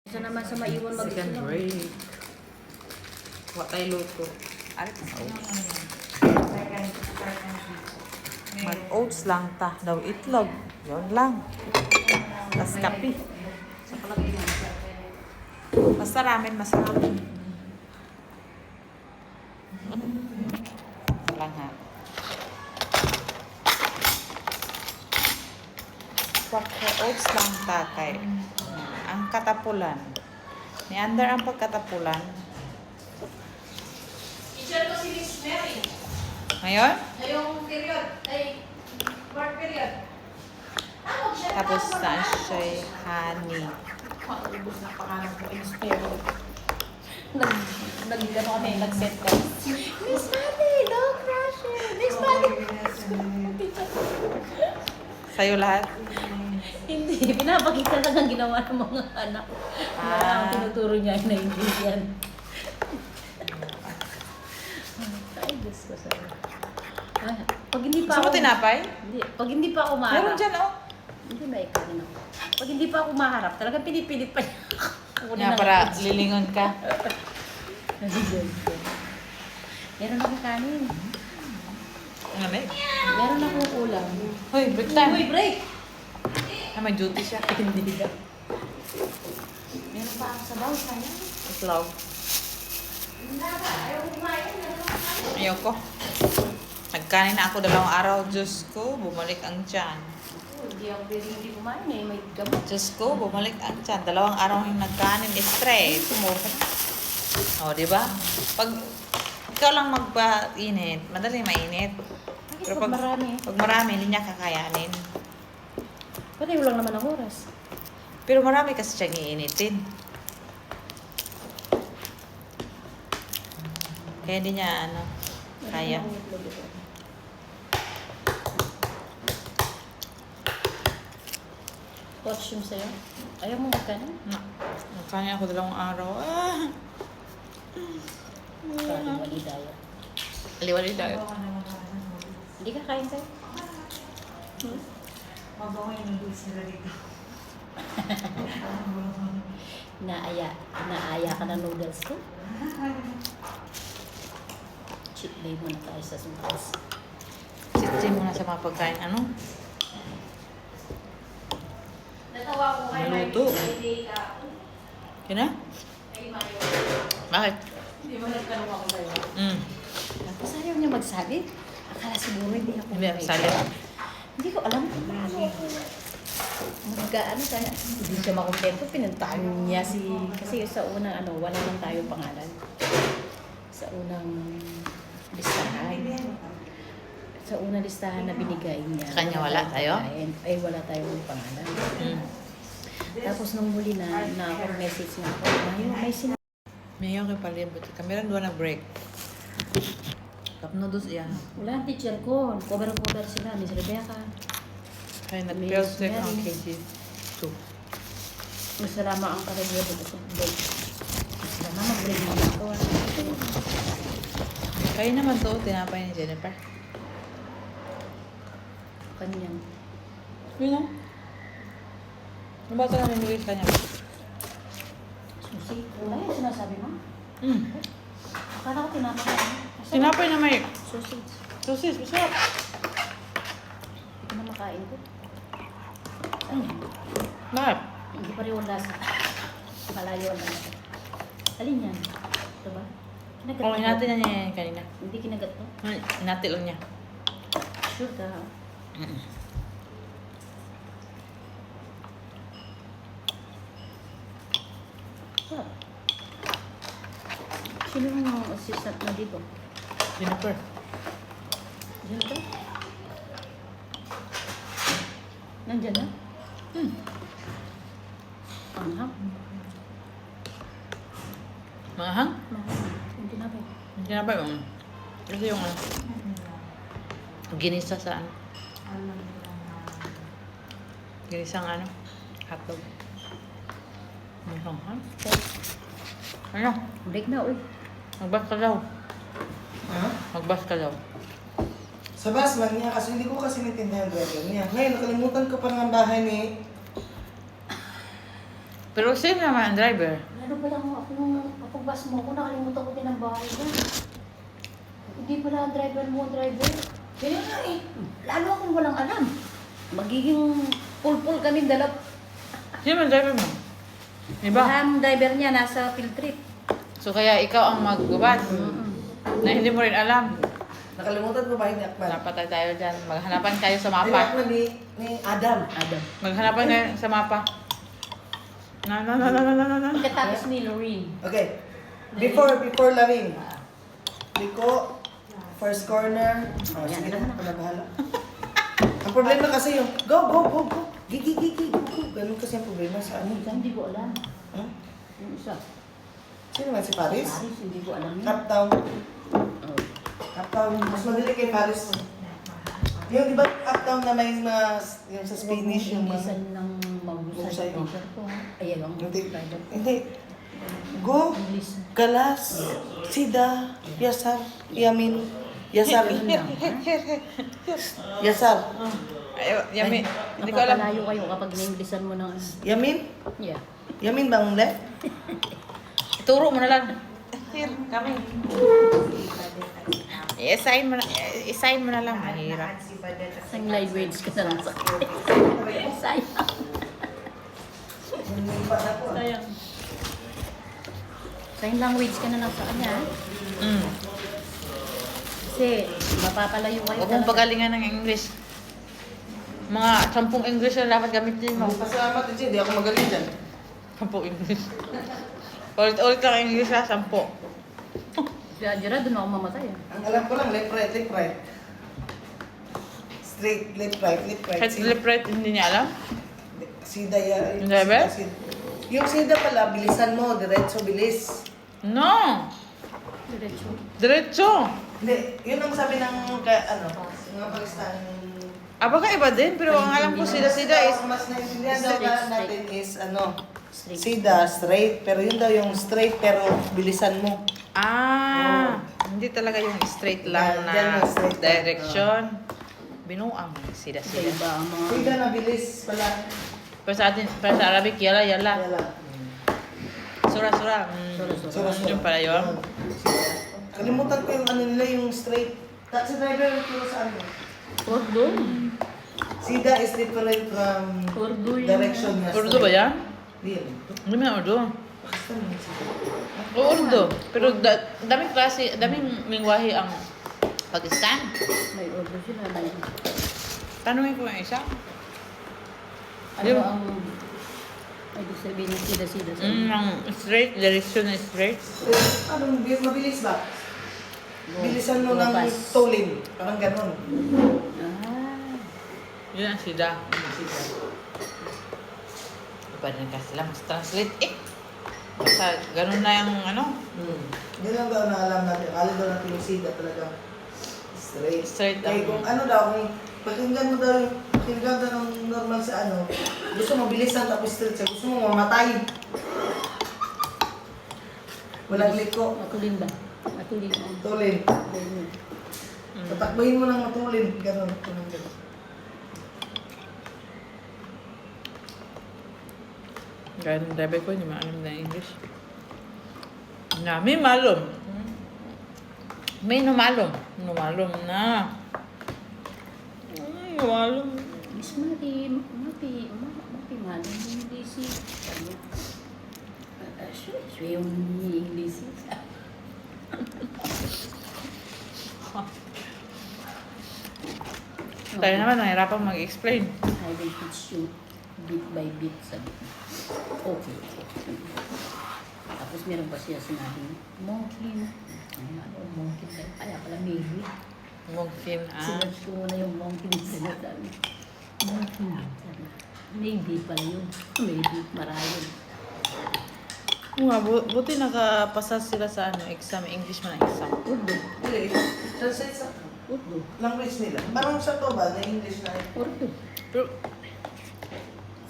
Isa naman sa maiwan Second mag-isa. break. Huwag tayo luto. Mag-oats lang ta. Daw itlog. Yun lang. Tapos kape. Basta ramen masarap. Lang ha. Oats lang tatay. Ang katapulan. Ni under ang pagkatapulan. Teacher ko si Miss Mary. Ngayon? Ngayong period. Ay, fourth period. Tapos na siya honey. Ubus na pangalan ko. Inspiro. Nag-gano kami, nag-set ka. Miss Mary, don't crush it. Miss Mary. Sa'yo lahat? Hindi, pinapakita lang ang ginawa ng mga anak. Ang tinuturo niya ay naiintindihan. Ay, Diyos ko sa... Ay, pag hindi pa Gusto mo tinapay? Hindi, pag hindi pa ako maharap. Meron dyan, oh. Hindi, may ikanin ako. Pag hindi pa ako maharap, talagang pinipilit pa niya. Nga, para lilingon ka. Meron akong kanin. Ano eh? Meron akong ulam. Hoy, break time. Uy, break! Ah, may duty siya. Hindi ka. Meron pa ako sabaw, sayang. Itlog. Ayaw kumain. Ayoko. Nagkanin na ako 2 araw. Diyos ko, bumalik ang tiyan. Hindi ako pwede hindi kumain eh. May gamot. Diyos ko, bumalik ang tiyan. 2 araw yung nagkanin. Straight. Tumulong. O, di ba? Pag ikaw lang magpa-init, madali mainit. Pero Pag marami. pag marami, hindi niya kakayanin. Pati lang naman ang oras. Pero marami kasi siyang iinitin. Kaya hindi niya, kaya. Coach yung sa'yo. Ayaw mo magkanin? Nagkanin ako 2 araw. Wali daya. Aliwali tayo. Hindi ka kain sa'yo? Mabawa yung noodles nila dito. Naaya ka ng noodles ko? Cheat day muna tayo sa noodles. Sitsin mo na sa mga pagkain. Ano? Natawa ko kayo. Maluto. Yun na? Bakit? Hindi mo nagtanong ako sa'yo. Mm. Tapos ayaw niya magsabi. Akala siguro hindi ako Hindi, sali. Hindi ko alam kung paano ako. Ano kaya? Hindi siya makontento. Pinuntahan niya kasi sa unang wala lang tayong pangalan. Sa unang listahan. Sa unang listahan na binigay niya. Sa kanya wala tayo? Ay, wala tayong pangalan. Mm. Tapos nung huli na ako message na ako, may sinabi. May ayaw kay palibot. Meron 2 na break. Cup noodles yan. Wala ang teacher ko. Cover sila. Miss Rebecca. Kaya Miss nag-12 check ang Mary. KG2. Masarama ang karagya dito sa break. Masarama mag-break na ako. Kaya naman to, tinapay ni Jennifer. Kanyang. Yun o. Ano ba ito na niluwit ka niya? Susi. Wala yung sinasabi mo? Mm. Akala ko tinapay mo. Tinapay na may Susi. sosis. Masarap. Hindi ko na makain ko. Ano yan? Bakit? Hindi pa rin ang lasa. Malayo ang lasa. Alin yan? Ito ba? Kinagat Oo, mo? hinati na niya yan kanina. Hindi kinagat to? Hinati lang niya. Sure ka. Sarap. Sino yung assistant na dito? Jennifer. Diyan ka? Nandyan na? Anghang. Mga hang? Yung tinapay. Tinapay mo. Kasi yung ginisa sa ginisang hotdog. May hang. Ano? Break na, uy. Magbas ka daw. Ha? Magbas ka daw. Sa bus lang niya kasi hindi ko kasi naintindihan driver niya. Ngayon, nakalimutan ko pa ng bahay ni Pero same naman ang driver. Ano pa lang ako nung kapag-bus mo ako, nakalimutan ko din ang bahay na. Hindi pala ang driver mo ang driver. Kaya nga eh, lalo akong walang alam. Magiging full kami dalaw. Sino ang driver mo? Diba? Ang driver niya nasa field trip. So kaya ikaw ang maggubad. Na hindi mo rin alam. Nakalimutan mo ba ni Akmal? Napatay tayo dyan. Maghanapan kayo sa Ni mapa. Akmal ni Adam. Adam. Maghanapan kayo sa mapa. Na. Pagkatapos ni Lorraine. Okay. Before Laring. Liko, first corner. Oh, sige na, ako na bahala. Ang problema kasi yung, go. Gigi. Go. Ganun kasi ang problema sa ano. Hindi ko alam. Huh? Yung isa. Sino naman si Paris? Paris, hindi ko alam yun. Uptown. Oh. Uptown. Mas madali kay Paris. Yung di ba uptown na may mga, yung sa Spanish, yung mga... Bilisan ng mahusay Mahusay, oh. teacher ko. Ayan ang driver. Hindi. Go. English. Galas. Sida. Yasar. Yamin. Yasar. Yasar. Ay, yami. Hindi ko alam. Napapalayo kayo kapag in-Englishan mo ng... Yamin? Yeah. Yamin bang left? Turo mo na lang. Here, kami. I-assign mo na lang. Mahirap. Isang live words ka na lang sa sayang. Sayang. Sign language ka na lang sa kanya. Kasi mapapalayo kayo Huwag mong pagalingan ng English. Mga 10 English na dapat gamitin mo. Pasalamat din siya, hindi ako magaling dyan. 10 English. Ulit lang English ha, 10. Jira, doon ako mamatay. Ang alam ko lang, left, right. Straight, left, right. Kahit left right, hindi niya alam. Sida ya. Yung driver? Yung sida pala, bilisan mo, diretso bilis. No! Diretso. Diretso! Hindi, yun ang sabi ng, mga Pakistan. Baka iba din, pero ang alam ko sida-sida is... Mas naintindihan daw Straight. natin is, Straight. sida, straight. Pero yun daw yung straight, pero bilisan mo. Hindi talaga yung straight lang Yan na yung straight lang. direction. Binuang Sa sida-sida. iba ang mga... Sida na bilis pala. Pero sa atin, para sa Arabic, yala. Yala. Sura. Sura. Yung pala yun. Kalimutan ko yung ano nila, yung straight. Taxi driver, puro sa ano. Urdu. Sida is different from Urdu yun. direction niya. Urdu ba yan? Hindi yan. Hindi mo na Urdu. Pakistan yun sida. Oo, Urdu. Pero daming klase, daming mingwahi ang Pakistan. May Urdu sila. May... Tanungin ko yung isa. Ano ang... Ay, di sabihin ng sida-sida sa Ang straight, direction na straight. Anong mabilis ba? Go. Bilisan mo ng Lumabas. tolling. Parang ganun. Yun ang sida. Iba rin kasi sila mas translate Basta ganun na yung Hindi lang daw na alam natin. Alam daw natin yung sida talaga. Straight. Straight Kaya lang. kung ano daw, kung pakinggan mo daw yung pakinggan daw ng normal sa gusto mo bilisan tapos straight siya. Gusto mo mamatay. Walang liko. Matulin ba? Matulin. Tulin. Matulin. Tatakbahin mo ng matulin. Ganun. Ganun. Kaya ng driver ko, hindi maalam na English. May malum. May numalom. Numalom na. Numalom. Mas mati malam hindi si ano. Siya yung English. Tayo naman, nahirapan mag-explain. I will teach you bit by bit. Sabi ko. Okay. Tapos meron pa siya sinabi, monkey. Ano, monkey. Kaya pala maybe. Mungkin, Sinerch ko muna yung monkey din sinasabi. Monkey. Sabi, maybe pala yun. Maybe, marayon. Buti nakapasa sila sa exam. English man ang exam. Urdu. Hindi. Translate sa Urdu. language nila. Parang sa to ba na English na Urdu. Pero,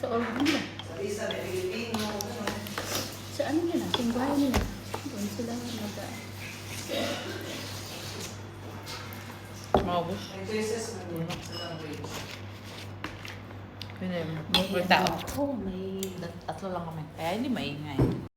Sa Urdu nila. sa isa na Filipino. Sa ano nila? Sa bahay nila. Doon sila maubos. May choices na sa language. May May tao. ano, oh, may Tatlo lang kami. Kaya hindi maingay.